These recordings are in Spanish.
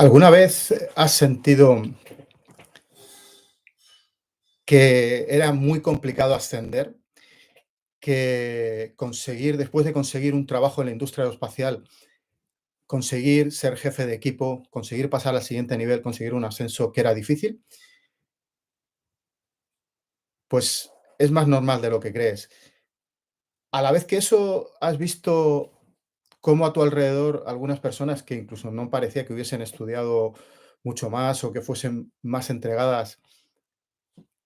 ¿Alguna vez has sentido que era muy complicado ascender? Que conseguir, después de conseguir un trabajo en la industria aeroespacial, conseguir ser jefe de equipo, conseguir pasar al siguiente nivel, conseguir un ascenso que era difícil, pues es más normal de lo que crees. A la vez que eso, has visto cómo a tu alrededor algunas personas que incluso no parecía que hubiesen estudiado mucho más o que fuesen más entregadas,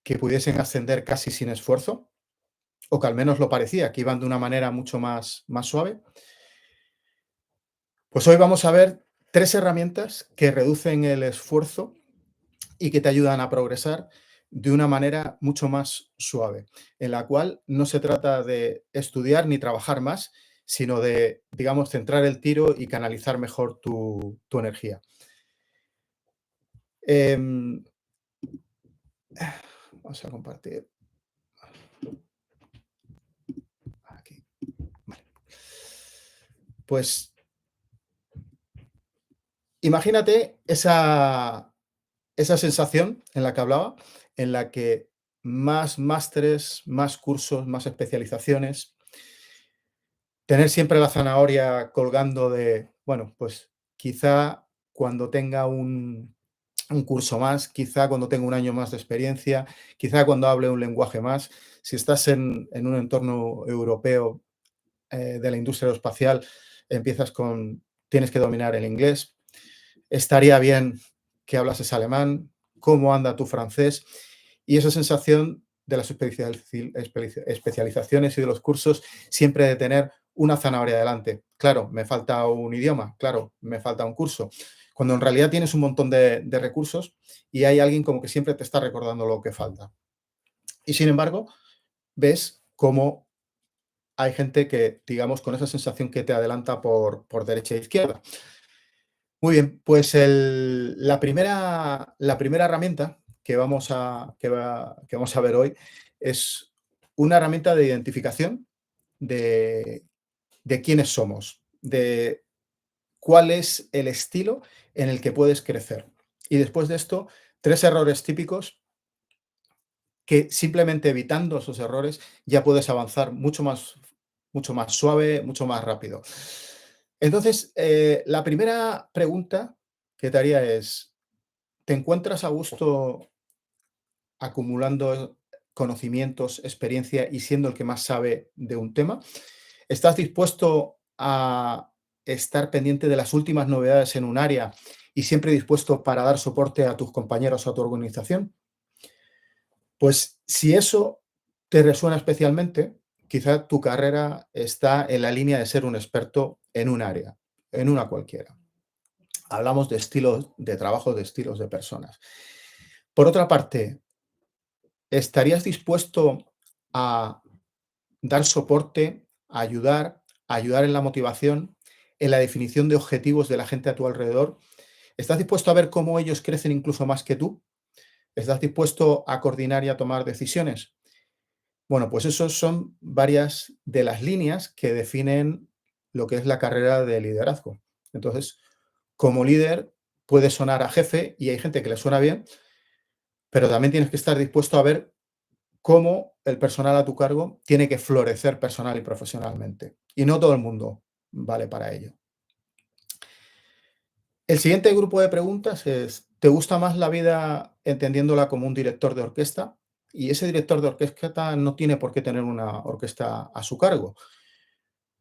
que pudiesen ascender casi sin esfuerzo. O que al menos lo parecía, que iban de una manera mucho más suave. Pues hoy vamos a ver 3 herramientas que reducen el esfuerzo y que te ayudan a progresar de una manera mucho más suave, en la cual no se trata de estudiar ni trabajar más, sino de, digamos, centrar el tiro y canalizar mejor tu energía. Em, Vamos a compartir aquí. Vale. Pues imagínate esa sensación en la que hablaba, en la que más másteres, más cursos, más especializaciones, tener siempre la zanahoria colgando de, bueno, pues quizá cuando tenga un curso más, quizá cuando tenga un año más de experiencia, quizá cuando hable un lenguaje más. Si estás en un entorno europeo de la industria aeroespacial, empiezas con, tienes que dominar el inglés. Estaría bien que hablases alemán, cómo anda tu francés y esa sensación de las especializaciones y de los cursos siempre de tener una zanahoria delante. Claro, me falta un idioma, claro, me falta un curso. Cuando en realidad tienes un montón de recursos y hay alguien como que siempre te está recordando lo que falta. Y sin embargo, ves cómo hay gente que, digamos, con esa sensación que te adelanta por derecha e izquierda. Muy bien, pues la primera herramienta que vamos a ver hoy es una herramienta de identificación de, de quiénes somos, de cuál es el estilo en el que puedes crecer. Y después de esto, 3 errores típicos que simplemente evitando esos errores ya puedes avanzar mucho más suave, mucho más rápido. Entonces, la primera pregunta que te haría es, ¿te encuentras a gusto acumulando conocimientos, experiencia y siendo el que más sabe de un tema? ¿Estás dispuesto a estar pendiente de las últimas novedades en un área y siempre dispuesto para dar soporte a tus compañeros o a tu organización? Pues si eso te resuena especialmente, quizá tu carrera está en la línea de ser un experto en un área, en una cualquiera. Hablamos de estilos de trabajo, de estilos de personas. Por otra parte, ¿estarías dispuesto a dar soporte, a ayudar en la motivación, en la definición de objetivos de la gente a tu alrededor? ¿Estás dispuesto a ver cómo ellos crecen incluso más que tú? ¿Estás dispuesto a coordinar y a tomar decisiones? Bueno, pues esos son varias de las líneas que definen lo que es la carrera de liderazgo. Entonces, como líder, puede sonar a jefe y hay gente que le suena bien, pero también tienes que estar dispuesto a ver cómo el personal a tu cargo tiene que florecer personal y profesionalmente. Y no todo el mundo vale para ello. El siguiente grupo de preguntas es, ¿te gusta más la vida entendiéndola como un director de orquesta? Y ese director de orquesta no tiene por qué tener una orquesta a su cargo.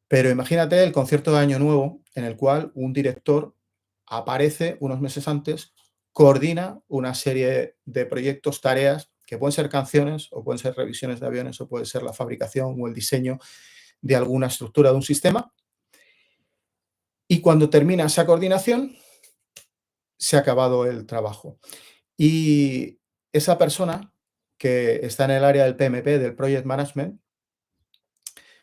Pero imagínate el concierto de Año Nuevo en el cual un director aparece unos meses antes, coordina una serie de proyectos, tareas, que pueden ser canciones o pueden ser revisiones de aviones o puede ser la fabricación o el diseño de alguna estructura de un sistema. Y cuando termina esa coordinación, se ha acabado el trabajo. Y esa persona que está en el área del PMP, del Project Management,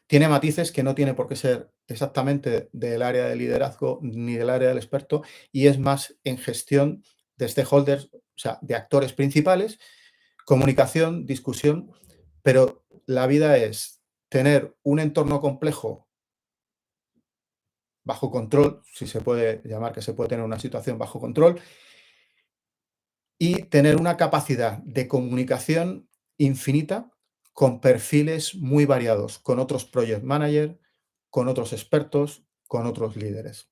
tiene matices que no tiene por qué ser exactamente del área de liderazgo ni del área del experto, y es más en gestión de stakeholders, o sea, de actores principales, comunicación, discusión, pero la vida es tener un entorno complejo bajo control, si se puede llamar que se puede tener una situación bajo control, y tener una capacidad de comunicación infinita con perfiles muy variados, con otros project manager, con otros expertos, con otros líderes.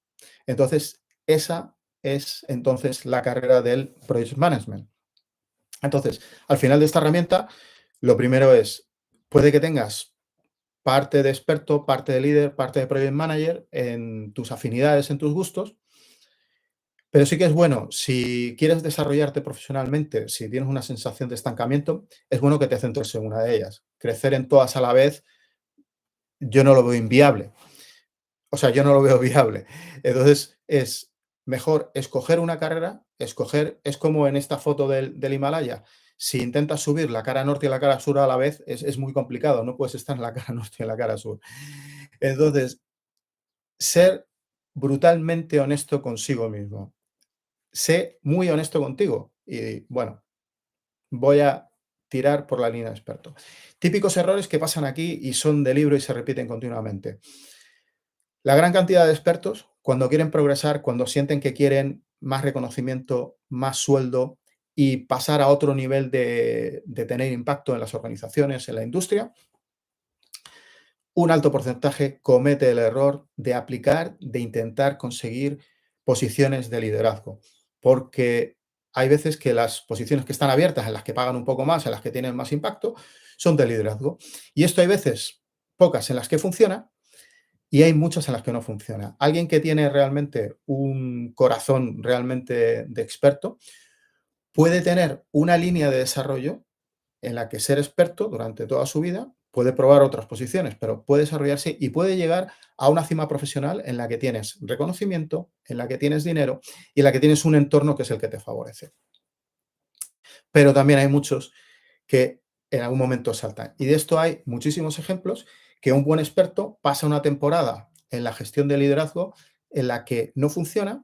Entonces, esa es entonces la carrera del project management. Entonces, al final de esta herramienta, lo primero es, puede que tengas parte de experto, parte de líder, parte de project manager en tus afinidades, en tus gustos, pero sí que es bueno, si quieres desarrollarte profesionalmente, si tienes una sensación de estancamiento, es bueno que te centres en una de ellas. Crecer en todas a la vez, yo no lo veo inviable. O sea, yo no lo veo viable. Entonces, es mejor escoger una carrera, escoger, es como en esta foto del Himalaya. Si intentas subir la cara norte y la cara sur a la vez, es muy complicado. No puedes estar en la cara norte y en la cara sur. Entonces, ser brutalmente honesto consigo mismo. Sé muy honesto contigo y, bueno, voy a tirar por la línea de experto. Típicos errores que pasan aquí y son de libro y se repiten continuamente. La gran cantidad de expertos, cuando quieren progresar, cuando sienten que quieren más reconocimiento, más sueldo y pasar a otro nivel de tener impacto en las organizaciones, en la industria, un alto porcentaje comete el error de aplicar, de intentar conseguir posiciones de liderazgo, porque hay veces que las posiciones que están abiertas, en las que pagan un poco más, en las que tienen más impacto, son de liderazgo. Y esto hay veces pocas en las que funciona y hay muchas en las que no funciona. Alguien que tiene realmente un corazón realmente de experto puede tener una línea de desarrollo en la que ser experto durante toda su vida, puede probar otras posiciones, pero puede desarrollarse y puede llegar a una cima profesional en la que tienes reconocimiento, en la que tienes dinero y en la que tienes un entorno que es el que te favorece. Pero también hay muchos que en algún momento saltan. Y de esto hay muchísimos ejemplos que un buen experto pasa una temporada en la gestión de liderazgo en la que no funciona,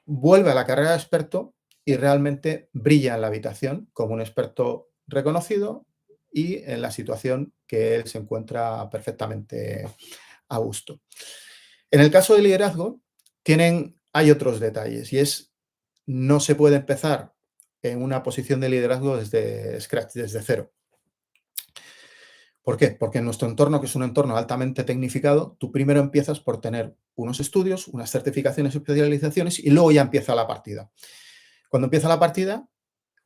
vuelve a la carrera de experto y realmente brilla en la habitación como un experto reconocido y en la situación que él se encuentra perfectamente a gusto. En el caso de liderazgo, hay otros detalles y es, no se puede empezar en una posición de liderazgo desde scratch, desde cero. ¿Por qué? Porque en nuestro entorno, que es un entorno altamente tecnificado, tú primero empiezas por tener unos estudios, unas certificaciones y especializaciones y luego ya empieza la partida. Cuando empieza la partida,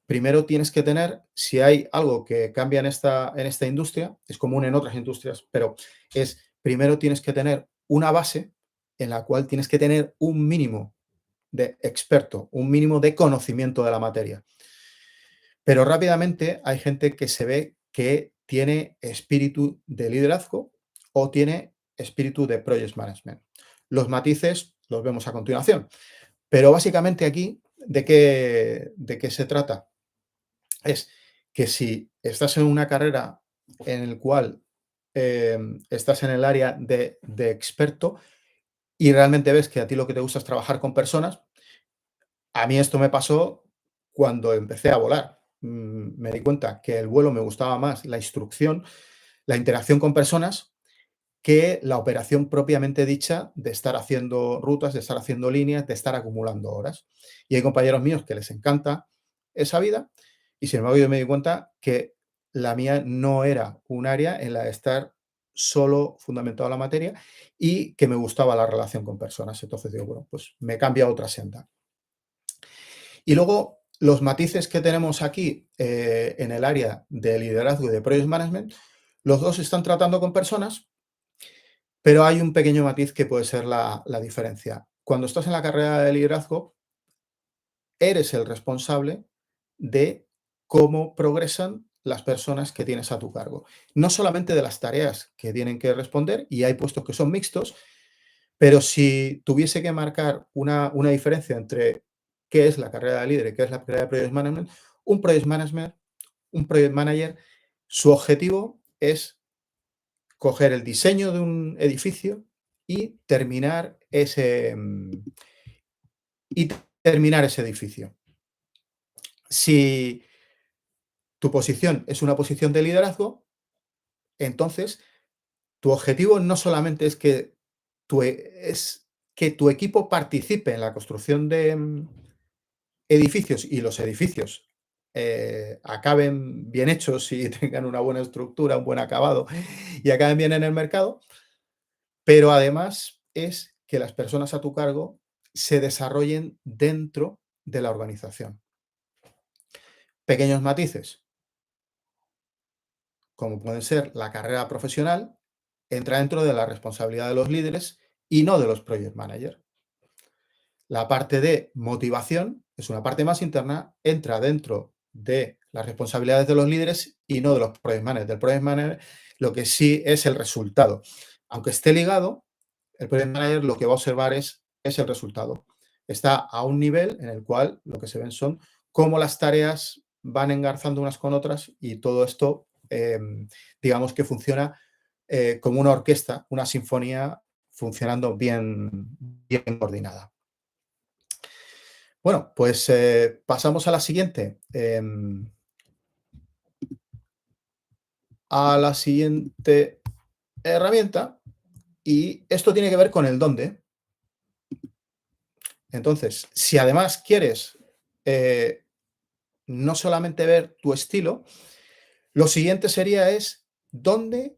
primero tienes que tener, si hay algo que cambia en esta industria, es común en otras industrias, pero es primero tienes que tener una base en la cual tienes que tener un mínimo de experto, un mínimo de conocimiento de la materia. Pero rápidamente hay gente que se ve que tiene espíritu de liderazgo o tiene espíritu de project management. Los matices los vemos a continuación. Pero básicamente aquí, ¿de qué se trata? Es que si estás en una carrera en el cual estás en el área de experto y realmente ves que a ti lo que te gusta es trabajar con personas, a mí esto me pasó cuando empecé a volar. Me di cuenta que el vuelo me gustaba más, la instrucción, la interacción con personas, que la operación propiamente dicha de estar haciendo rutas, de estar haciendo líneas, de estar acumulando horas. Y hay compañeros míos que les encanta esa vida y sin embargo yo me di cuenta que la mía no era un área en la de estar solo fundamentado en la materia y que me gustaba la relación con personas. Entonces digo, bueno, pues me cambia a otra senda. Y luego los matices que tenemos aquí en el área de liderazgo y de project management, los dos están tratando con personas, pero hay un pequeño matiz que puede ser la diferencia. Cuando estás en la carrera de liderazgo, eres el responsable de cómo progresan las personas que tienes a tu cargo. No solamente de las tareas que tienen que responder, y hay puestos que son mixtos, pero si tuviese que marcar una diferencia entre qué es la carrera de líder y qué es la carrera de un project management, un project manager, su objetivo es coger el diseño de un edificio y y terminar ese edificio. Si tu posición es una posición de liderazgo, entonces tu objetivo no solamente es que es que tu equipo participe en la construcción de edificios y los edificios acaben bien hechos y tengan una buena estructura, un buen acabado y acaben bien en el mercado, pero además es que las personas a tu cargo se desarrollen dentro de la organización. Pequeños matices, como pueden ser la carrera profesional, entra dentro de la responsabilidad de los líderes y no de los project managers. La parte de motivación es una parte más interna, entra dentro de las responsabilidades de los líderes y no de los project managers. Del project manager lo que sí es el resultado. Aunque esté ligado, el project manager lo que va a observar es el resultado. Está a un nivel en el cual lo que se ven son cómo las tareas van engarzando unas con otras y todo esto, digamos que funciona como una orquesta, una sinfonía funcionando bien coordinada. Bueno, pues pasamos a la siguiente. A la siguiente herramienta, y esto tiene que ver con el dónde. Entonces, si además quieres no solamente ver tu estilo, lo siguiente sería es dónde,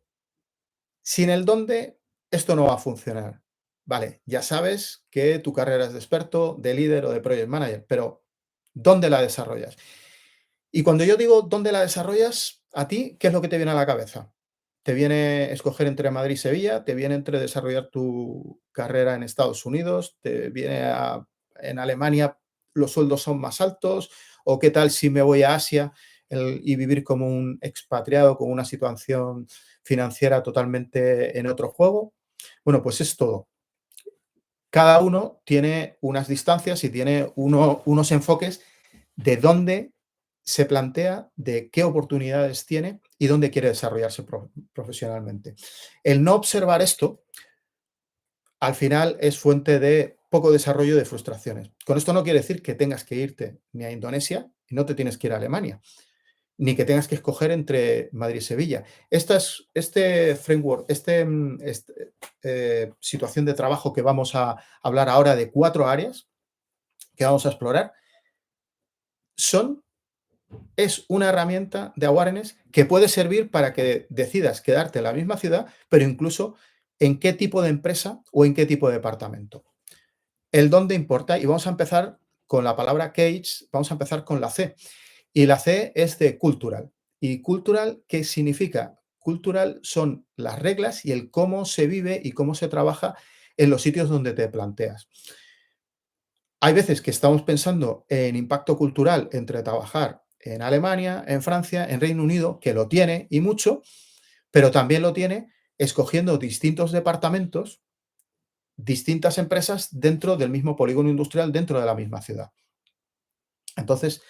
sin el dónde, esto no va a funcionar. Vale, ya sabes que tu carrera es de experto, de líder o de project manager, pero ¿dónde la desarrollas? Y cuando yo digo dónde la desarrollas, a ti, ¿qué es lo que te viene a la cabeza? ¿Te viene escoger entre Madrid y Sevilla? ¿Te viene entre desarrollar tu carrera en Estados Unidos? ¿Te viene en Alemania los sueldos son más altos? ¿O qué tal si me voy a Asia y vivir como un expatriado con una situación financiera totalmente en otro juego? Bueno, pues es todo. Cada uno tiene unas distancias y tiene unos enfoques de dónde se plantea, de qué oportunidades tiene y dónde quiere desarrollarse profesionalmente. El no observar esto, al final, es fuente de poco desarrollo, de frustraciones. Con esto no quiere decir que tengas que irte ni a Indonesia y no te tienes que ir a Alemania, ni que tengas que escoger entre Madrid y Sevilla. Este framework, situación de trabajo que vamos a hablar ahora de 4 áreas que vamos a explorar, es una herramienta de awareness que puede servir para que decidas quedarte en la misma ciudad, pero incluso en qué tipo de empresa o en qué tipo de departamento. El dónde importa, y vamos a empezar con la palabra cage, vamos a empezar con la C. Y la C es de cultural. ¿Y cultural qué significa? Cultural son las reglas y el cómo se vive y cómo se trabaja en los sitios donde te planteas. Hay veces que estamos pensando en impacto cultural entre trabajar en Alemania, en Francia, en Reino Unido, que lo tiene y mucho, pero también lo tiene escogiendo distintos departamentos, distintas empresas dentro del mismo polígono industrial, dentro de la misma ciudad. Entonces,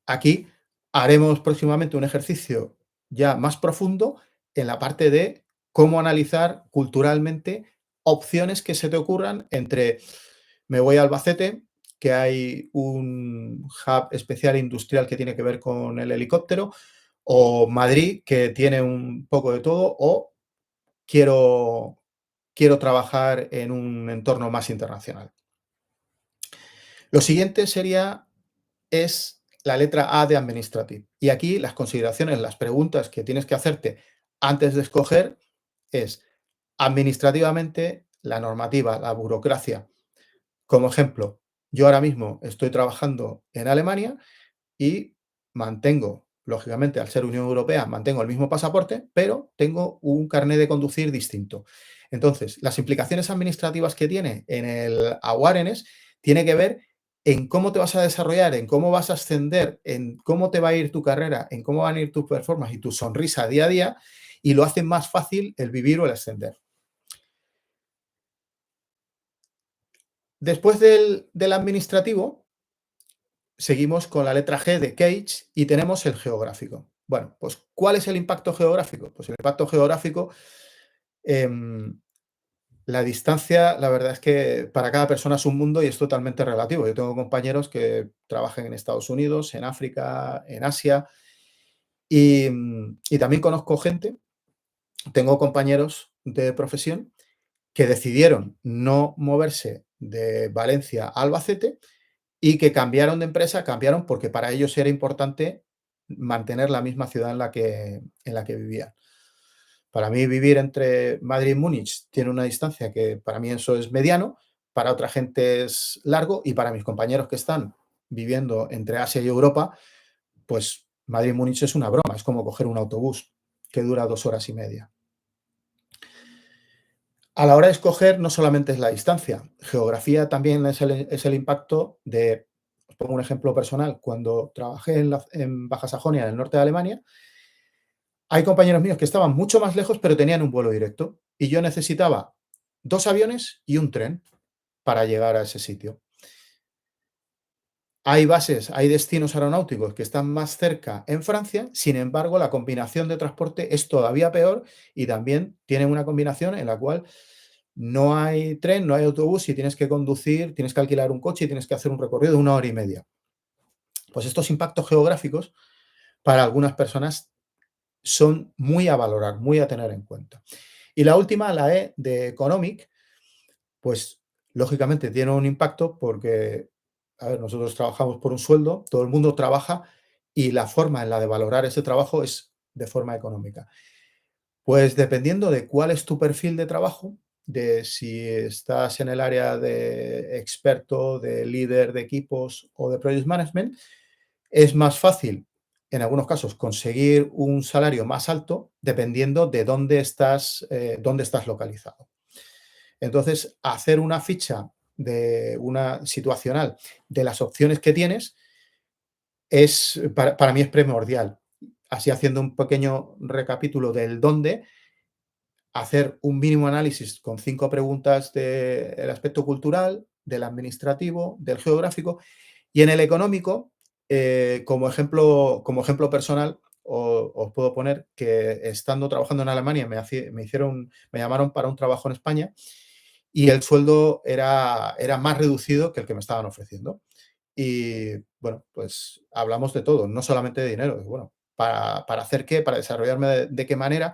aquí haremos próximamente un ejercicio ya más profundo en la parte de cómo analizar culturalmente opciones que se te ocurran entre me voy a Albacete, que hay un hub especial industrial que tiene que ver con el helicóptero, o Madrid, que tiene un poco de todo, o quiero trabajar en un entorno más internacional. Lo siguiente es la letra A de Administrative. Y aquí las consideraciones, las preguntas que tienes que hacerte antes de escoger es, administrativamente, la normativa, la burocracia. Como ejemplo, yo ahora mismo estoy trabajando en Alemania y mantengo, lógicamente, al ser Unión Europea, mantengo el mismo pasaporte, pero tengo un carnet de conducir distinto. Entonces, las implicaciones administrativas que tiene en el awareness tiene que ver en cómo te vas a desarrollar, en cómo vas a ascender, en cómo te va a ir tu carrera, en cómo van a ir tu performance y tu sonrisa día a día, y lo hace más fácil el vivir o el ascender. Después del administrativo, seguimos con la letra G de Cage y tenemos el geográfico. Bueno, pues ¿cuál es el impacto geográfico? Pues el impacto geográfico, em, la distancia, la verdad es que para cada persona es un mundo y es totalmente relativo. Yo tengo compañeros que trabajan en Estados Unidos, en África, en Asia y también conozco gente, tengo compañeros de profesión que decidieron no moverse de Valencia a Albacete y que cambiaron de empresa, cambiaron porque para ellos era importante mantener la misma ciudad en la que vivían. Para mí vivir entre Madrid y Múnich tiene una distancia que para mí eso es mediano, para otra gente es largo y para mis compañeros que están viviendo entre Asia y Europa, pues Madrid y Múnich es una broma, es como coger un autobús que dura 2 horas y media. A la hora de escoger no solamente es la distancia, geografía también es el impacto de, os pongo un ejemplo personal, cuando trabajé en Baja Sajonia, en el norte de Alemania, hay compañeros míos que estaban mucho más lejos pero tenían un vuelo directo y yo necesitaba 2 aviones y un tren para llegar a ese sitio. Hay bases, hay destinos aeronáuticos que están más cerca en Francia, sin embargo, la combinación de transporte es todavía peor y también tienen una combinación en la cual no hay tren, no hay autobús y tienes que conducir, tienes que alquilar un coche y tienes que hacer un recorrido de 1 hora y media. Pues estos impactos geográficos para algunas personas son muy a valorar, muy a tener en cuenta. Y la última, la E de Economic, pues lógicamente tiene un impacto porque, a ver, nosotros trabajamos por un sueldo, todo el mundo trabaja y la forma en la de valorar ese trabajo es de forma económica. Pues dependiendo de cuál es tu perfil de trabajo, de si estás en el área de experto, de líder de equipos o de project management, es más fácil, en algunos casos, conseguir un salario más alto dependiendo de dónde estás localizado. Entonces, hacer una ficha de una situacional de las opciones que tienes para mí es primordial. Así, haciendo un pequeño recapítulo del dónde, hacer un mínimo análisis con 5 preguntas del aspecto cultural, del administrativo, del geográfico y en el económico, como ejemplo personal, os puedo poner que estando trabajando en Alemania me llamaron para un trabajo en España y el sueldo era más reducido que el que me estaban ofreciendo. Y bueno, pues hablamos de todo, no solamente de dinero. Bueno, ¿para hacer qué? ¿Para desarrollarme de qué manera?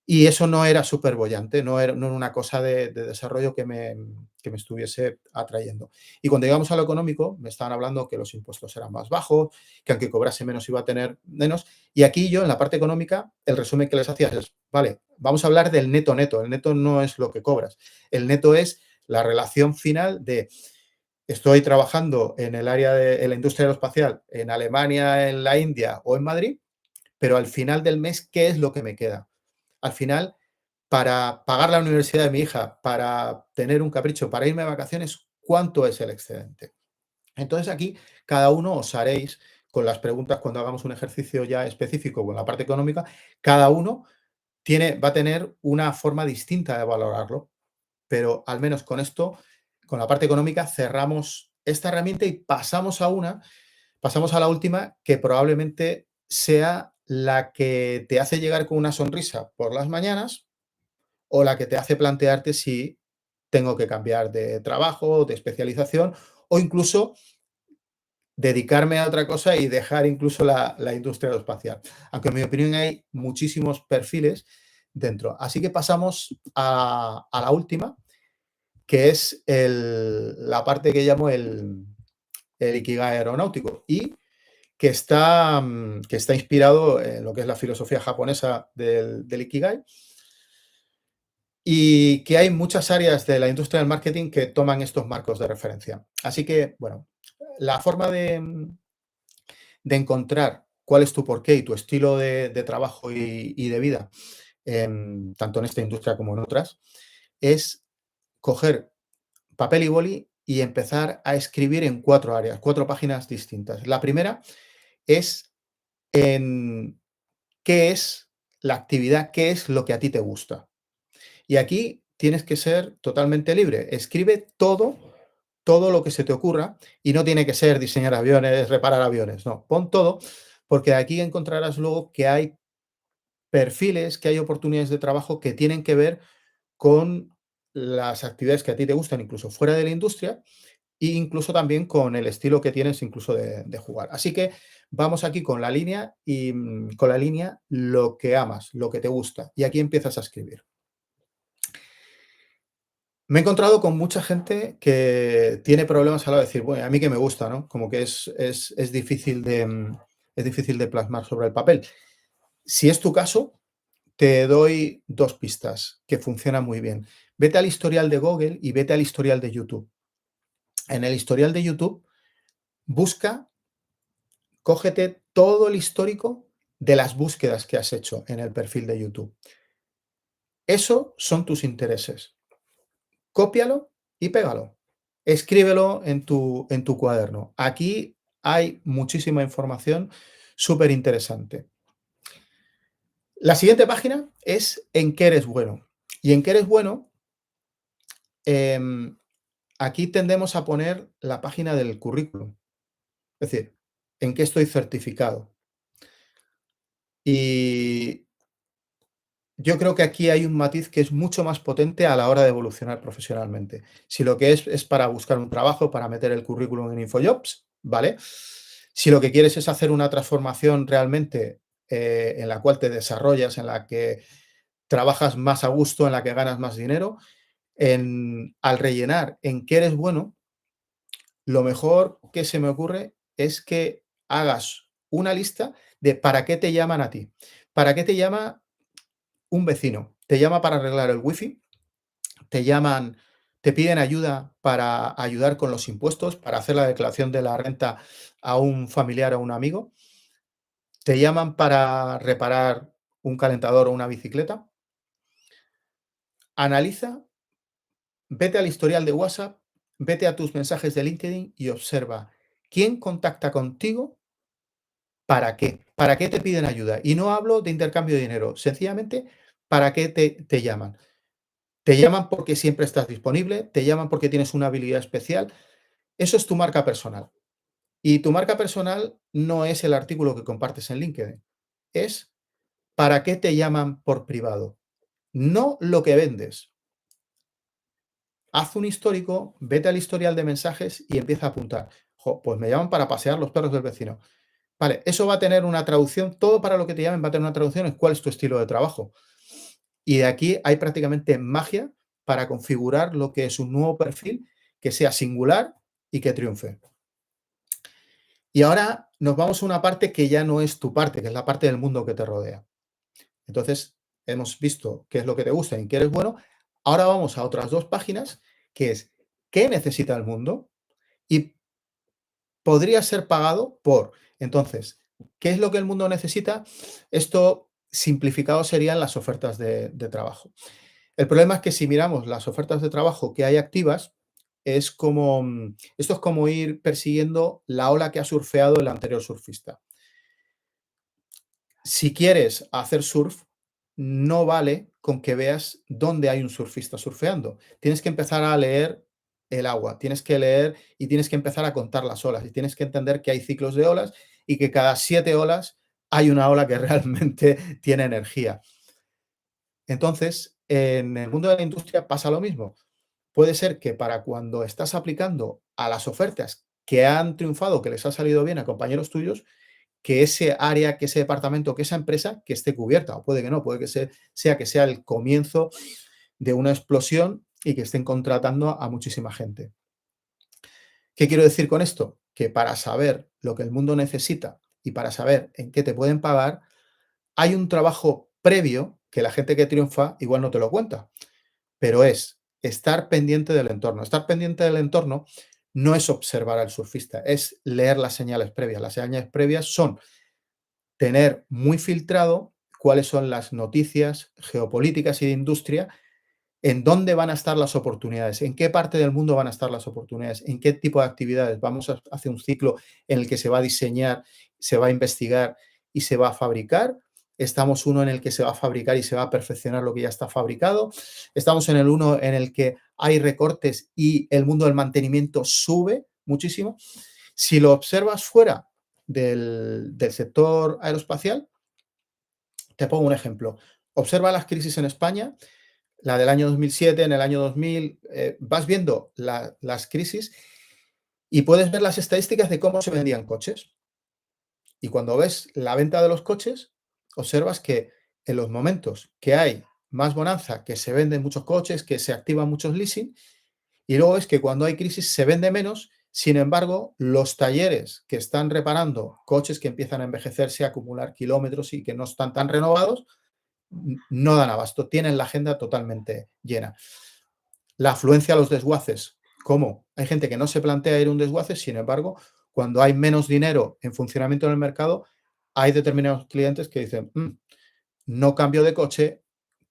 Y eso no era superboyante, no era una cosa de desarrollo que me estuviese atrayendo. Y cuando llegamos a lo económico, me estaban hablando que los impuestos eran más bajos, que aunque cobrase menos iba a tener menos. Y aquí yo, en la parte económica, el resumen que les hacía es, vale, vamos a hablar del neto neto. El neto no es lo que cobras. El neto es la relación final de estoy trabajando en el área de la industria aeroespacial en Alemania, en la India o en Madrid, pero al final del mes, ¿qué es lo que me queda? Al final, para pagar la universidad de mi hija, para tener un capricho, para irme de vacaciones, ¿cuánto es el excedente? Entonces aquí cada uno os haréis con las preguntas cuando hagamos un ejercicio ya específico con la parte económica, cada uno va a tener una forma distinta de valorarlo, pero al menos con esto, con la parte económica, cerramos esta herramienta y pasamos a la última que probablemente sea la que te hace llegar con una sonrisa por las mañanas o la que te hace plantearte si tengo que cambiar de trabajo, de especialización o incluso dedicarme a otra cosa y dejar incluso la industria aeroespacial. Aunque en mi opinión hay muchísimos perfiles dentro. Así que pasamos a la última, que es la parte que llamo el Ikigai aeronáutico y que está inspirado en lo que es la filosofía japonesa del Ikigai y que hay muchas áreas de la industria del marketing que toman estos marcos de referencia. Así que, bueno, la forma de encontrar cuál es tu porqué y tu estilo de trabajo y de vida, tanto en esta industria como en otras, es coger papel y boli y empezar a escribir en 4 áreas, 4 páginas distintas. La primera es en qué es la actividad, qué es lo que a ti te gusta. Y aquí tienes que ser totalmente libre. Escribe todo lo que se te ocurra y no tiene que ser diseñar aviones, reparar aviones, no, pon todo, porque aquí encontrarás luego que hay perfiles, que hay oportunidades de trabajo que tienen que ver con las actividades que a ti te gustan, incluso fuera de la industria, e incluso también con el estilo que tienes incluso de jugar. Así que vamos aquí con la línea y con la línea lo que amas, lo que te gusta. Y aquí empiezas a escribir. Me he encontrado con mucha gente que tiene problemas a la hora de decir, bueno, a mí que me gusta, ¿no? Como que es difícil es difícil de plasmar sobre el papel. Si es tu caso, te doy 2 pistas que funcionan muy bien. Vete al historial de Google y vete al historial de YouTube. En el historial de YouTube, busca, cógete todo el histórico de las búsquedas que has hecho en el perfil de YouTube. Eso son tus intereses. Cópialo y pégalo. Escríbelo en tu cuaderno. Aquí hay muchísima información súper interesante. La siguiente página es en qué eres bueno. Y en qué eres bueno, em, aquí tendemos a poner la página del currículum. Es decir, en qué estoy certificado. Y yo creo que aquí hay un matiz que es mucho más potente a la hora de evolucionar profesionalmente. Si lo que es para buscar un trabajo, para meter el currículum en InfoJobs, ¿vale? Si lo que quieres es hacer una transformación realmente en la cual te desarrollas, en la que trabajas más a gusto, en la que ganas más dinero, al rellenar en qué eres bueno, lo mejor que se me ocurre es que hagas una lista de para qué te llaman a ti. ¿Para qué te llama un vecino? Te llama para arreglar el wifi, te llaman, te piden ayuda para ayudar con los impuestos, para hacer la declaración de la renta a un familiar o un amigo, te llaman para reparar un calentador o una bicicleta. Analiza, vete al historial de WhatsApp, vete a tus mensajes de LinkedIn y observa quién contacta contigo. ¿Para qué? ¿Para qué te piden ayuda? Y no hablo de intercambio de dinero, sencillamente, ¿para qué te llaman? Te llaman porque siempre estás disponible, te llaman porque tienes una habilidad especial. Eso es tu marca personal. Y tu marca personal no es el artículo que compartes en LinkedIn, es para qué te llaman por privado, no lo que vendes. Haz un histórico, vete al historial de mensajes y empieza a apuntar. Jo, pues me llaman para pasear los perros del vecino. Vale, eso va a tener una traducción, todo para lo que te llamen va a tener una traducción en cuál es tu estilo de trabajo. Y de aquí hay prácticamente magia para configurar lo que es un nuevo perfil que sea singular y que triunfe. Y ahora nos vamos a una parte que ya no es tu parte, que es la parte del mundo que te rodea. Entonces, hemos visto qué es lo que te gusta y en qué eres bueno. Ahora vamos a otras 2 páginas, que es qué necesita el mundo y podría ser pagado por. Entonces, ¿qué es lo que el mundo necesita? Esto simplificado serían las ofertas de trabajo. El problema es que si miramos las ofertas de trabajo que hay activas, es como, esto es como ir persiguiendo la ola que ha surfeado el anterior surfista. Si quieres hacer surf, no vale con que veas dónde hay un surfista surfeando. Tienes que empezar a leer el agua, tienes que leer y tienes que empezar a contar las olas y tienes que entender que hay ciclos de olas y que cada 7 olas hay una ola que realmente tiene energía. Entonces, en el mundo de la industria pasa lo mismo. Puede ser que para cuando estás aplicando a las ofertas que han triunfado, que les ha salido bien a compañeros tuyos, que ese área, que ese departamento, que esa empresa que esté cubierta, o puede que no, puede que sea el comienzo de una explosión y que estén contratando a muchísima gente. ¿Qué quiero decir con esto? Que para saber lo que el mundo necesita y para saber en qué te pueden pagar, hay un trabajo previo que la gente que triunfa igual no te lo cuenta, pero es estar pendiente del entorno. Estar pendiente del entorno no es observar al surfista, es leer las señales previas. Las señales previas son tener muy filtrado cuáles son las noticias geopolíticas y de industria, en dónde van a estar las oportunidades, en qué parte del mundo van a estar las oportunidades, en qué tipo de actividades. Vamos a hacer un ciclo en el que se va a diseñar, se va a investigar y se va a fabricar. Estamos uno en el que se va a fabricar y se va a perfeccionar lo que ya está fabricado. Estamos en el uno en el que hay recortes y el mundo del mantenimiento sube muchísimo. Si lo observas fuera del sector aeroespacial, te pongo un ejemplo. Observa las crisis en España, la del año 2007, en el año 2000, vas viendo las crisis y puedes ver las estadísticas de cómo se vendían coches. Y cuando ves la venta de los coches, observas que en los momentos que hay más bonanza, que se venden muchos coches, que se activan muchos leasing, y luego es que cuando hay crisis se vende menos. Sin embargo, los talleres que están reparando coches que empiezan a envejecerse, a acumular kilómetros y que no están tan renovados, no dan abasto, tienen la agenda totalmente llena. La afluencia a los desguaces, ¿cómo? Hay gente que no se plantea ir a un desguace, sin embargo, cuando hay menos dinero en funcionamiento en el mercado, hay determinados clientes que dicen, no cambio de coche,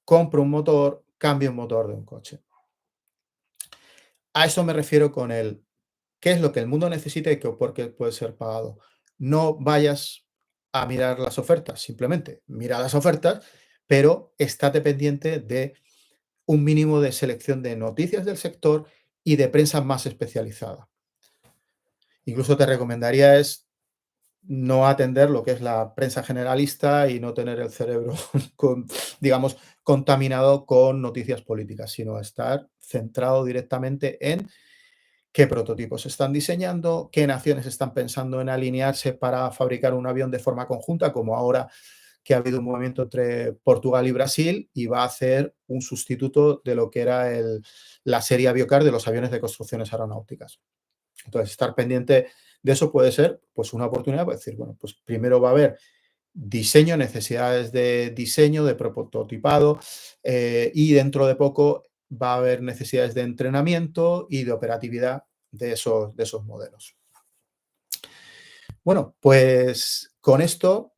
compro un motor, cambio un motor de un coche. A eso me refiero con el qué es lo que el mundo necesita y por qué puede ser pagado. No vayas a mirar las ofertas, simplemente mira las ofertas, pero estate pendiente de un mínimo de selección de noticias del sector y de prensa más especializada. Incluso te recomendaría es no atender lo que es la prensa generalista y no tener el cerebro digamos, contaminado con noticias políticas, sino estar centrado directamente en qué prototipos se están diseñando, qué naciones están pensando en alinearse para fabricar un avión de forma conjunta, como ahora que ha habido un movimiento entre Portugal y Brasil y va a hacer un sustituto de lo que era la serie Aviocar de los aviones de construcciones aeronáuticas. Entonces, estar pendiente de eso puede ser pues, una oportunidad para decir, bueno, pues primero va a haber diseño, necesidades de diseño, de prototipado, y dentro de poco va a haber necesidades de entrenamiento y de operatividad de esos modelos. Bueno, pues con esto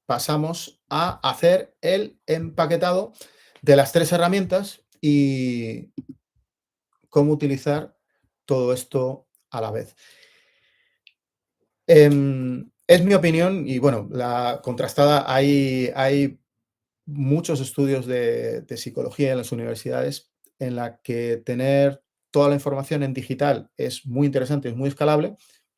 pasamos a hacer el empaquetado de las 3 herramientas y cómo utilizar todo esto a la vez. Es mi opinión y, bueno, la contrastada, hay muchos estudios de psicología en las universidades en la que tener toda la información en digital es muy interesante, es muy escalable,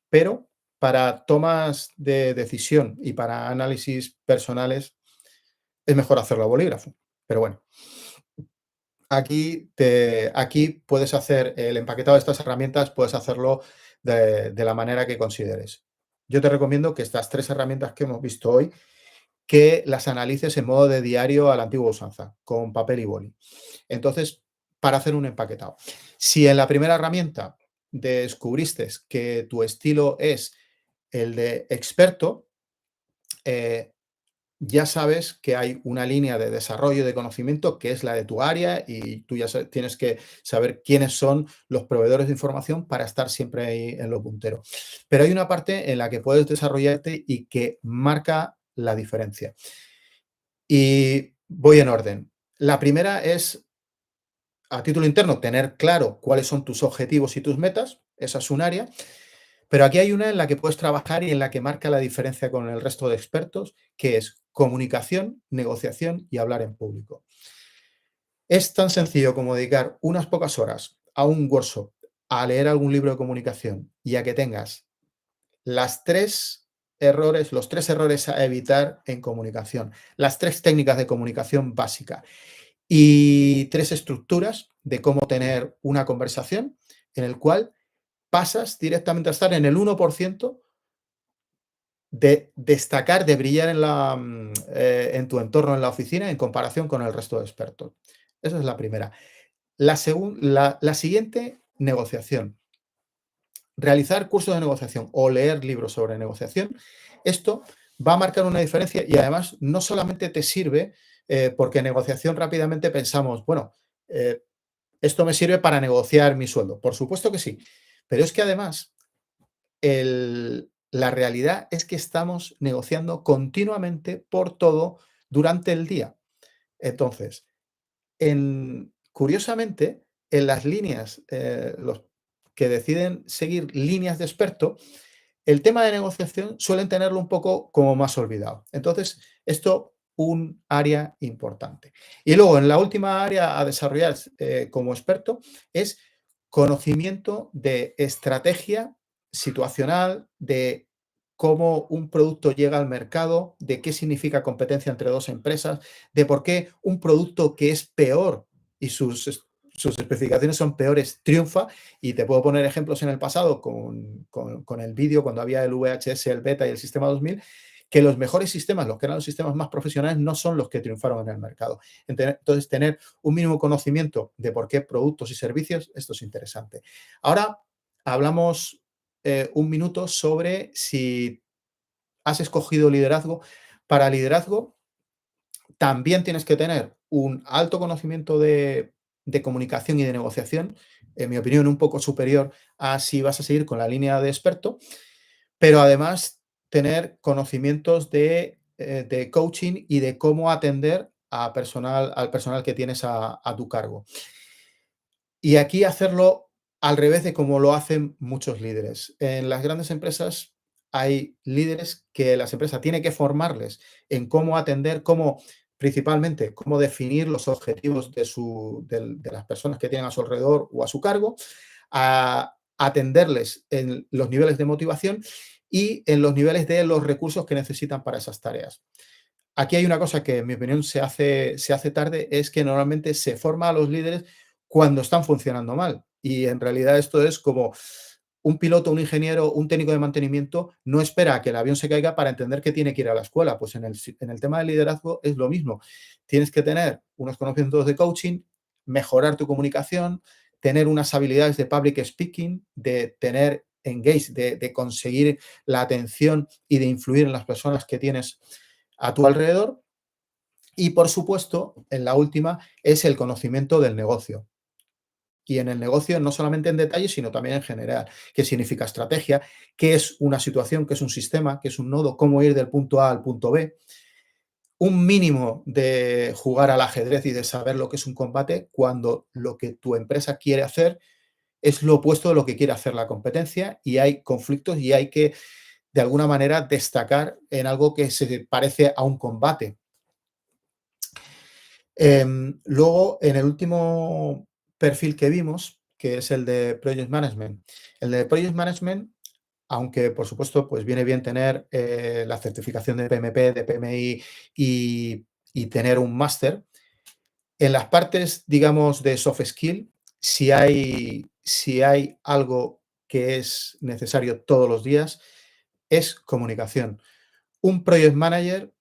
pero para tomas de decisión y para análisis personales es mejor hacerlo a bolígrafo. Pero bueno, aquí puedes hacer el empaquetado de estas herramientas, puedes hacerlo de la manera que consideres. Yo te recomiendo que estas 3 herramientas que hemos visto hoy, que las analices en modo de diario a la antigua usanza, con papel y boli. Entonces, para hacer un empaquetado. Si en la primera herramienta descubriste que tu estilo es el de experto, eh, ya sabes que hay una línea de desarrollo de conocimiento que es la de tu área y tú ya tienes que saber quiénes son los proveedores de información para estar siempre ahí en lo puntero. Pero hay una parte en la que puedes desarrollarte y que marca la diferencia. Y voy en orden. La primera es, a título interno, tener claro cuáles son tus objetivos y tus metas. Esa es un área. Pero aquí hay una en la que puedes trabajar y en la que marca la diferencia con el resto de expertos, que es comunicación, negociación y hablar en público. Es tan sencillo como dedicar unas pocas horas a un workshop, a leer algún libro de comunicación y a que tengas los 3 errores a evitar en comunicación, las 3 técnicas de comunicación básica y 3 estructuras de cómo tener una conversación en el cual pasas directamente a estar en el 1% de destacar, de brillar en tu entorno, en la oficina, en comparación con el resto de expertos. Esa es la primera. La siguiente, negociación. Realizar cursos de negociación o leer libros sobre negociación. Esto va a marcar una diferencia y además no solamente te sirve porque negociación rápidamente pensamos, bueno, esto me sirve para negociar mi sueldo. Por supuesto que sí, pero es que además la realidad es que estamos negociando continuamente por todo durante el día. Entonces, curiosamente, en las líneas, los que deciden seguir líneas de experto, el tema de negociación suelen tenerlo un poco como más olvidado. Entonces, esto un área importante. Y luego, en la última área a desarrollar como experto es conocimiento de estrategia situacional, de cómo un producto llega al mercado, de qué significa competencia entre 2 empresas, de por qué un producto que es peor y sus especificaciones son peores triunfa. Y te puedo poner ejemplos en el pasado con el vídeo, cuando había el VHS, el Beta y el Sistema 2000, que los mejores sistemas, los que eran los sistemas más profesionales, no son los que triunfaron en el mercado. Entonces, tener un mínimo conocimiento de por qué productos y servicios, esto es interesante. Ahora hablamos un minuto sobre si has escogido liderazgo. Para liderazgo, también tienes que tener un alto conocimiento de comunicación y de negociación, en mi opinión, un poco superior a si vas a seguir con la línea de experto, pero además tener conocimientos de coaching y de cómo atender al personal que tienes a tu cargo. Y aquí hacerlo al revés de como lo hacen muchos líderes. En las grandes empresas hay líderes que las empresas tienen que formarles en cómo atender, cómo, principalmente, cómo definir los objetivos de las personas que tienen a su alrededor o a su cargo, a atenderles en los niveles de motivación y en los niveles de los recursos que necesitan para esas tareas. Aquí hay una cosa que, en mi opinión, se hace tarde, es que normalmente se forma a los líderes cuando están funcionando mal. Y en realidad esto es como un piloto, un ingeniero, un técnico de mantenimiento no espera a que el avión se caiga para entender que tiene que ir a la escuela. Pues en el tema del liderazgo es lo mismo. Tienes que tener unos conocimientos de coaching, mejorar tu comunicación, tener unas habilidades de public speaking, de tener engage, de conseguir la atención y de influir en las personas que tienes a tu alrededor. Y, por supuesto, en la última es el conocimiento del negocio. Y en el negocio no solamente en detalle, sino también en general. ¿Qué significa estrategia? ¿Qué es una situación? ¿Qué es un sistema? ¿Qué es un nodo? ¿Cómo ir del punto A al punto B? Un mínimo de jugar al ajedrez y de saber lo que es un combate cuando lo que tu empresa quiere hacer es lo opuesto de lo que quiere hacer la competencia y hay conflictos y hay que, de alguna manera, destacar en algo que se parece a un combate. Luego, en el último perfil que vimos, que es el de Project Management. El de Project Management, aunque por supuesto, pues viene bien tener la certificación de PMP, de PMI y tener un máster. En las partes, digamos, de soft skill, si hay algo que es necesario todos los días, es comunicación. Un project manager,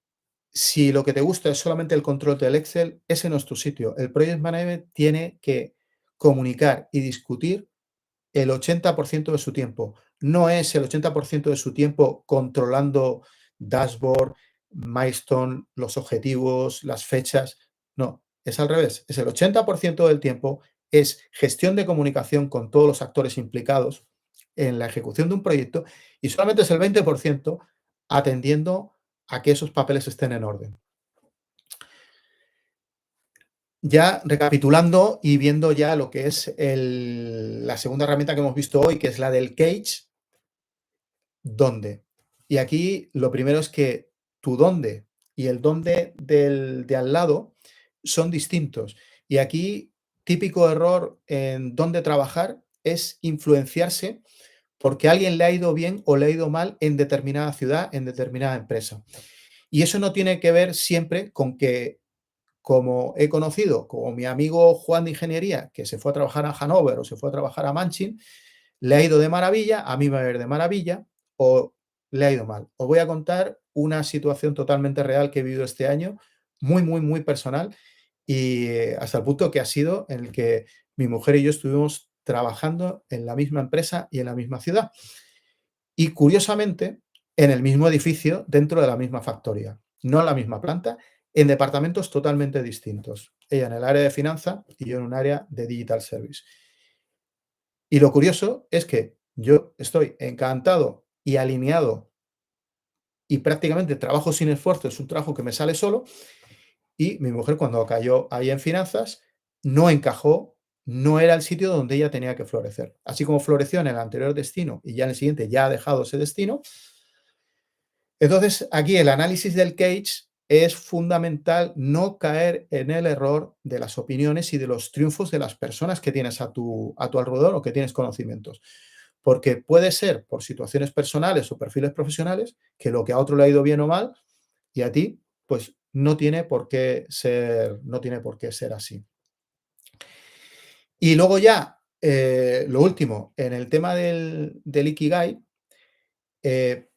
si lo que te gusta es solamente el control del Excel, ese no es tu sitio. El project manager tiene que comunicar y discutir el 80% de su tiempo. No es el 80% de su tiempo controlando dashboard, milestone, los objetivos, las fechas. No, es al revés. Es el 80% del tiempo, es gestión de comunicación con todos los actores implicados en la ejecución de un proyecto y solamente es el 20% atendiendo a que esos papeles estén en orden. Ya recapitulando y viendo ya lo que es la segunda herramienta que hemos visto hoy, que es la del Cage, ¿dónde? Y aquí lo primero es que tu dónde y el dónde de al lado son distintos. Y aquí, típico error en dónde trabajar es influenciarse porque a alguien le ha ido bien o le ha ido mal en determinada ciudad, en determinada empresa. Y eso no tiene que ver siempre con que, como he conocido, como mi amigo Juan de Ingeniería, que se fue a trabajar a Hannover o se fue a trabajar a Manchin, le ha ido de maravilla, a mí me va a ir de maravilla, o le ha ido mal. Os voy a contar una situación totalmente real que he vivido este año, muy, muy, muy personal, y hasta el punto que ha sido en el que mi mujer y yo estuvimos trabajando en la misma empresa y en la misma ciudad. Y curiosamente, en el mismo edificio, dentro de la misma factoría, no en la misma planta, en departamentos totalmente distintos. Ella en el área de finanzas y yo en un área de digital service. Y lo curioso es que yo estoy encantado y alineado y prácticamente trabajo sin esfuerzo, es un trabajo que me sale solo y mi mujer cuando cayó ahí en finanzas no encajó, no era el sitio donde ella tenía que florecer. Así como floreció en el anterior destino y ya en el siguiente ya ha dejado ese destino. Entonces, aquí el análisis del cage es fundamental no caer en el error de las opiniones y de los triunfos de las personas que tienes a tu alrededor o que tienes conocimientos. Porque puede ser por situaciones personales o perfiles profesionales que lo que a otro le ha ido bien o mal y a ti, pues no tiene por qué ser así. Y luego ya, lo último, en el tema del Ikigai, eh,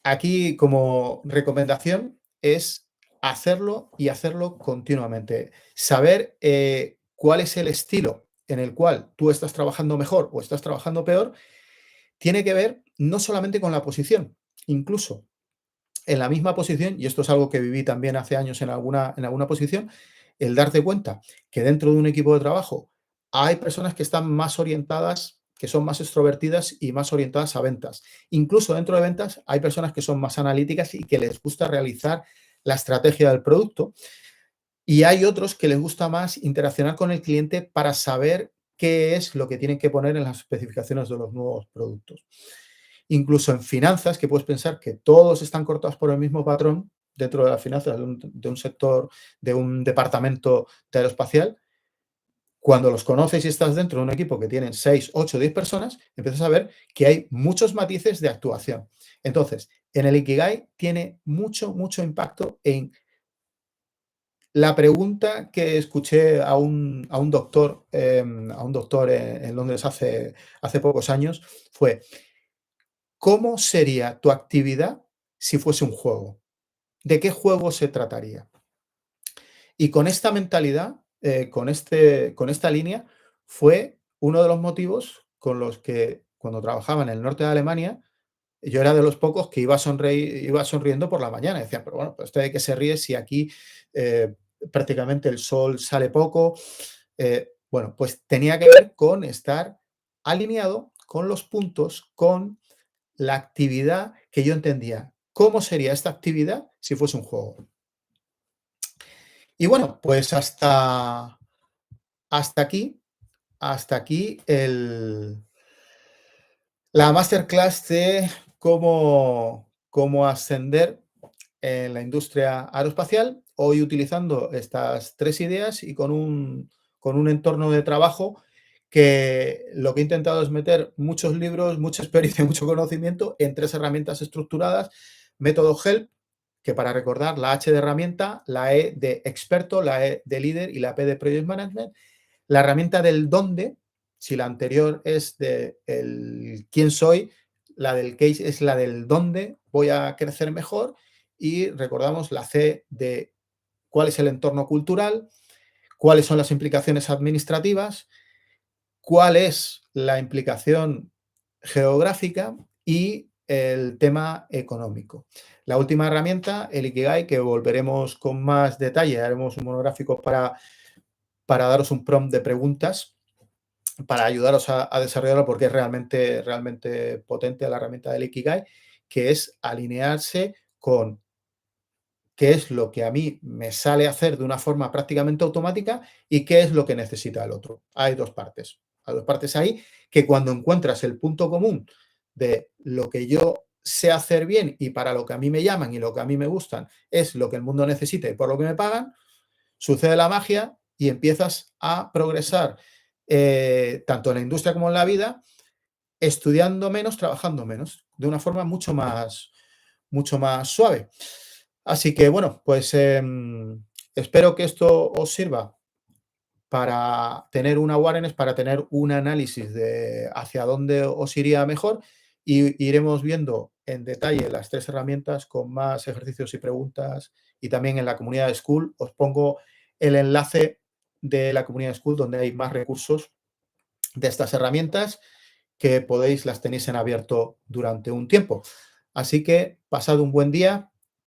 aquí como recomendación es hacerlo y hacerlo continuamente. Saber cuál es el estilo en el cual tú estás trabajando mejor o estás trabajando peor, tiene que ver no solamente con la posición, incluso en la misma posición, y esto es algo que viví también hace años en alguna posición, el darte cuenta que dentro de un equipo de trabajo hay personas que están más orientadas, que son más extrovertidas y más orientadas a ventas. Incluso dentro de ventas hay personas que son más analíticas y que les gusta realizar la estrategia del producto. Y hay otros que les gusta más interaccionar con el cliente para saber qué es lo que tienen que poner en las especificaciones de los nuevos productos. Incluso en finanzas, que puedes pensar que todos están cortados por el mismo patrón dentro de las finanzas de un sector, de un departamento de aeroespacial, cuando los conoces y estás dentro de un equipo que tienen 6, 8, 10 personas, empiezas a ver que hay muchos matices de actuación. Entonces, en el Ikigai tiene mucho, mucho impacto en la pregunta que escuché a un doctor en Londres hace pocos años fue, ¿cómo sería tu actividad si fuese un juego? ¿De qué juego se trataría? Y con esta mentalidad, con esta línea, fue uno de los motivos con los que cuando trabajaba en el norte de Alemania, yo era de los pocos que iba sonriendo por la mañana. Decía, pero bueno, pues ¿de qué se ríe si aquí eh, prácticamente el sol sale poco? Bueno, pues tenía que ver con estar alineado con los puntos, con la actividad que yo entendía. ¿Cómo sería esta actividad si fuese un juego? Y bueno, pues hasta aquí, hasta aquí la masterclass de cómo ascender en la industria aeroespacial, hoy utilizando estas tres ideas y con un entorno de trabajo que lo que he intentado es meter muchos libros, mucha experiencia, mucho conocimiento en tres herramientas estructuradas, método HELP, que para recordar la H de herramienta, la E de experto, la E de líder y la P de project management, la herramienta del dónde, si la anterior es de el quién soy, la del case es la del dónde voy a crecer mejor y recordamos la C de cuál es el entorno cultural, cuáles son las implicaciones administrativas, cuál es la implicación geográfica y el tema económico. La última herramienta, el Ikigai, que volveremos con más detalle, haremos un monográfico para daros un prompt de preguntas para ayudaros a desarrollarlo porque es realmente, realmente potente la herramienta del Ikigai, que es alinearse con qué es lo que a mí me sale hacer de una forma prácticamente automática y qué es lo que necesita el otro. Hay dos partes. Hay dos partes ahí que cuando encuentras el punto común de lo que yo sé hacer bien y para lo que a mí me llaman y lo que a mí me gustan es lo que el mundo necesita y por lo que me pagan, sucede la magia y empiezas a progresar tanto en la industria como en la vida, estudiando menos, trabajando menos, de una forma mucho más suave. Así que bueno, pues espero que esto os sirva para tener una awareness, para tener un análisis de hacia dónde os iría mejor y iremos viendo en detalle las tres herramientas con más ejercicios y preguntas y también en la comunidad de School os pongo el enlace de la comunidad de School donde hay más recursos de estas herramientas que las tenéis en abierto durante un tiempo. Así que pasad un buen día